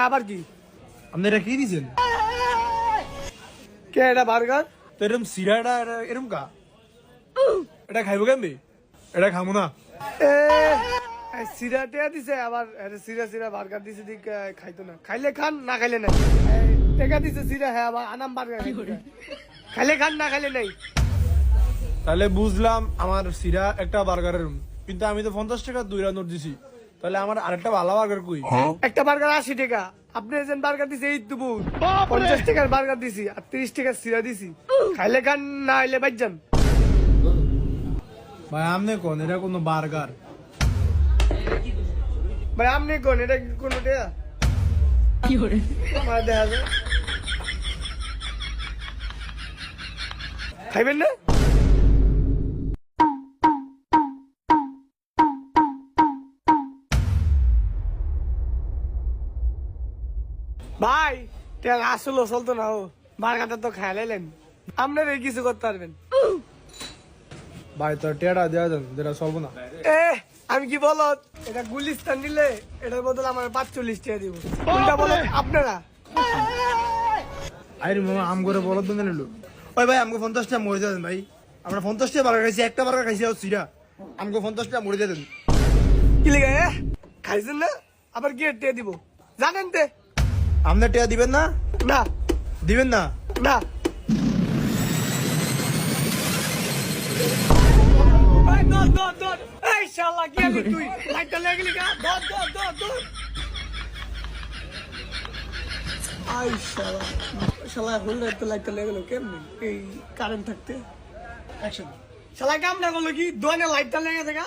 আবার কি আপনি এটা কি দিছেন? কে এটা বার্গার? তো এরকম সিরাটা এরকম কা এটা খাইবো কেমনি? এটা খামো না। সিরাটে দিছে আবার সিরা সিরা বার্গার দিছে দিক খাইতো না। খাইলে খান না খাইলে নাই। টেকা দিছে সিরা হ্যাঁ আবার আনাম বার্গার খাইলে খান না খাইলে নাই। তাহলে বুঝলাম আমার সিরা একটা বার্গারের কিন্তু আমি তো 50 টাকা 2 নোট দিছি। তাহলে আমার আরেকটা ভালো বার্গার কই? একটা বার্গার 80 টাকা। আপনি যে বার্গার দিছে এই দুপুর 50 টাকার বার্গার দিছি আর 30 টাকার সিরা দিছি। খাইলে খান না খাইলে বাইর যান। ভাই আপনি কোন এটা কোনো বার্গার? ভাই আপনি কোন এটা কি কোন টাকা? কি করে আমার দেখা যায় খাইবেন না? ভাই আসলে চলতো না ও বার্গারটা তো খাইলাইলেন আপনার এই কিছু করতে পারবেন। ভাই তো টেড়া দেওয়া যান যেটা চলবো না। আমি কি বল এটা গুলিস্তান নিলে এটার বদলে আমার 45 টাকা দিব। কোনটা বলেন আপনারা? আরে মামা আম করে বলদ বন্ধ নিল। ওই ভাই আমাকে 50 টাকা মরে দেন ভাই। আমরা 50 টাকা বার্গার খাইছি, একটা বার্গার খাইছি আর সিরা। আমাকে 50 টাকা মরে দেন। কি লেগে খাইছেন না আবার কি টেয়া দিব জানেন তে? আপনি টাকা দিবেন না? না দিবেন না? না এই দর দর দর এই শালা কি আলি তুই লাইটটা লেগে গেলি কা দর দর দর দর আই শালা শালা হল তো লাইটটা লেগে গেল কেমনে এই কারেন্ট থাকতে অ্যাকশন শালা কাম না করলো কি দোকানে লাইটটা লেগে থাকা